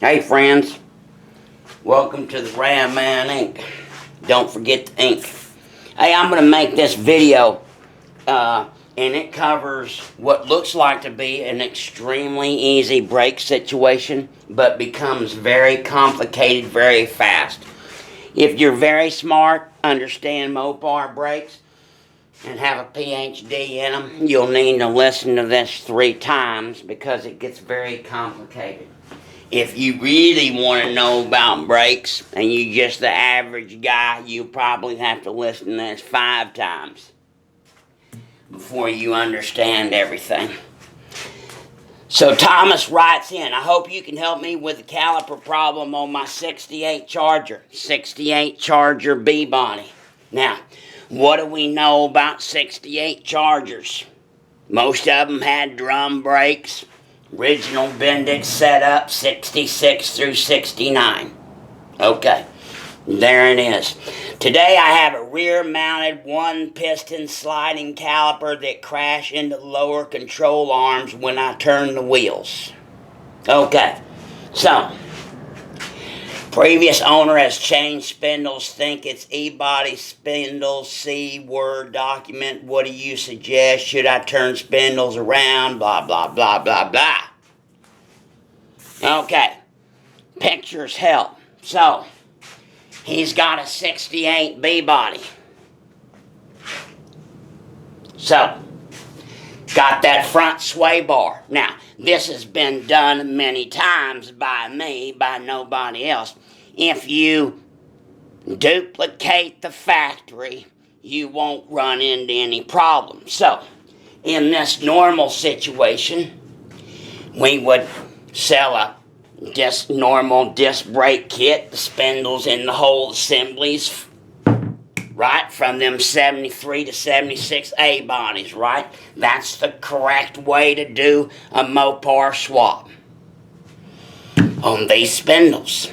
Hey friends, welcome to the Ram Man Inc. Don't forget the ink. Hey, I'm going to make this video and it covers what looks like to be an extremely easy brake situation but becomes very complicated very fast. If you're very smart, understand Mopar brakes, and have a PhD in them, you'll need to listen to this 3 times because it gets very complicated. If you really want to know about brakes and you're just the average guy, you probably have to listen to this 5 times before you understand everything. So Thomas writes in, I hope you can help me with the caliper problem on my 68 Charger. 68 Charger B-body. Now, what do we know about 68 Chargers? Most of them had drum brakes. Original Bendix setup, 66 through 69. Okay, there it is. Today I have a rear-mounted one-piston sliding caliper that crashed into the lower control arms when I turn the wheels. Okay, so previous owner has changed spindles, think it's E-body spindles, see Word document, what do you suggest, should I turn spindles around, blah, blah, blah, blah, blah. Okay, pictures help. So, he's got a 68 B-body. So, got that front sway bar. Now, this has been done many times by me, by nobody else. If you duplicate the factory, you won't run into any problems. So, in this normal situation, we would sell a normal disc brake kit, the spindles and the whole assemblies, right, from them 73 to 76 A bodies, right? That's the correct way to do a Mopar swap on these spindles.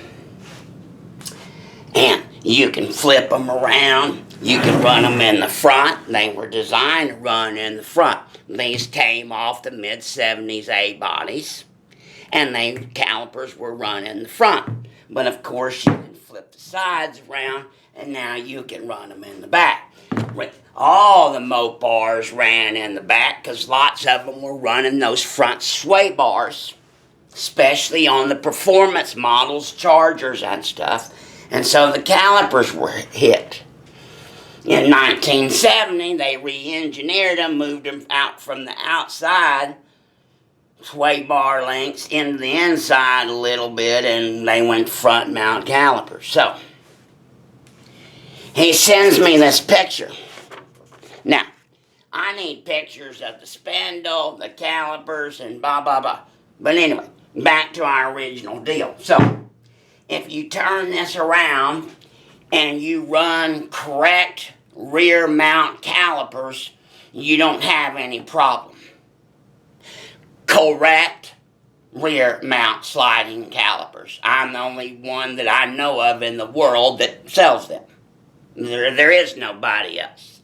And you can flip them around. You can run them in the front. They were designed to run in the front. These came off the mid-70s A bodies, and the calipers were run in the front. But of course, you can flip the sides around, and now you can run them in the back. All the Mopars ran in the back because lots of them were running those front sway bars, especially on the performance models, Chargers and stuff. And so the calipers were hit. In 1970, they re-engineered them, moved them out from the outside sway bar lengths into the inside a little bit, and they went front mount calipers. So, he sends me this picture. Now, I need pictures of the spindle, the calipers, and blah, blah, blah. But anyway, back to our original deal. So, if you turn this around and you run correct rear mount calipers, you don't have any problem. Correct rear mount sliding calipers. I'm the only one that I know of in the world that sells them. There is nobody else.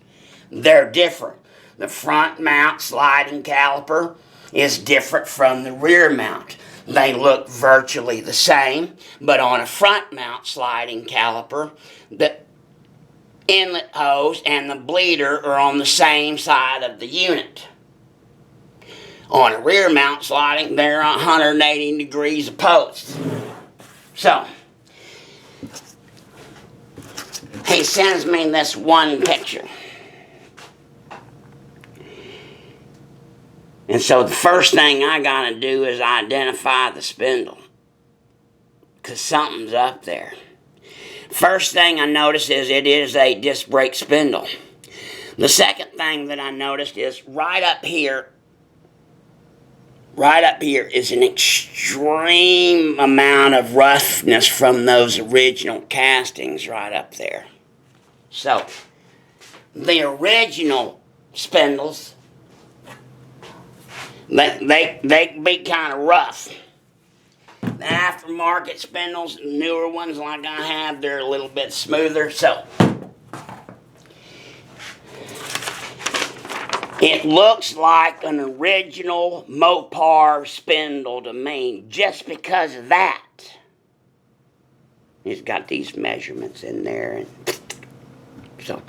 They're different. The front mount sliding caliper is different from the rear mount. They look virtually the same, but on a front mount sliding caliper, the inlet hose and the bleeder are on the same side of the unit. On a rear mount sliding, they're 180 degrees opposed. So, he sends me this one picture. And so the first thing I gotta do is identify the spindle, because something's up there. First thing I notice is it is a disc brake spindle. The second thing that I noticed is right up here is an extreme amount of roughness from those original castings right up there. So, the original spindles, they can be kind of rough. The aftermarket spindles, newer ones like I have, they're a little bit smoother. So, It looks like an original Mopar spindle to me, just because of that. It's got these measurements in there, and so.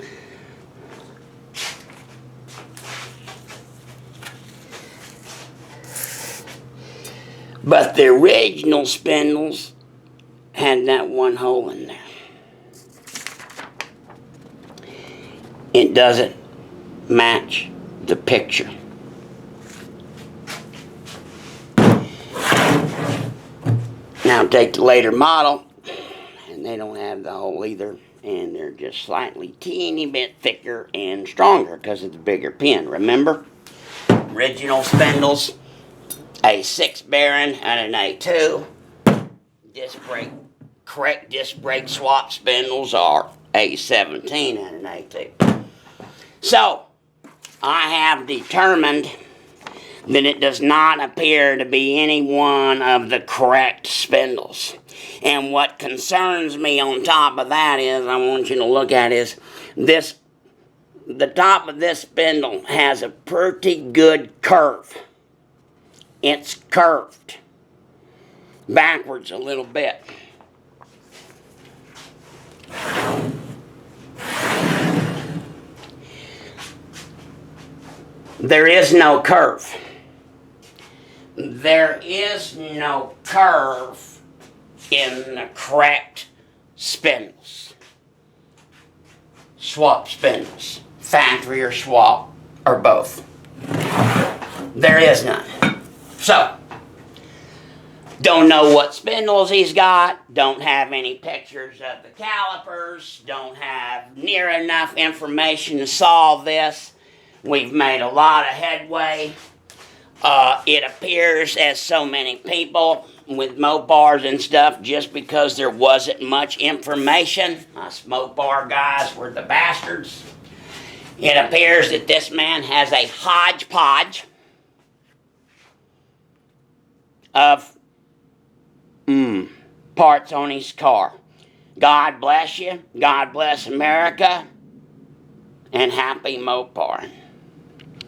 But the original spindles had that one hole in there. It doesn't match the picture. Now take the later model, and they don't have the hole either, and they're just slightly teeny bit thicker and stronger because of the bigger pin. Remember? Original spindles, a 6 bearing and an A2. Correct disc brake swap spindles are A17 and an A2. So, I have determined that it does not appear to be any one of the correct spindles. And what concerns me on top of that is, I want you to look at is, the top of this spindle has a pretty good curve. It's curved backwards a little bit. There is no curve. There is no curve in the correct spindles. Swap spindles. Factory or swap, or both. There is none. So, don't know what spindles he's got, don't have any pictures of the calipers, don't have near enough information to solve this. We've made a lot of headway. It appears as so many people with Mopars and stuff, just because there wasn't much information, us Mopar guys were the bastards. It appears that this man has a hodgepodge of parts on his car. God bless you, God bless America, and happy Mopar.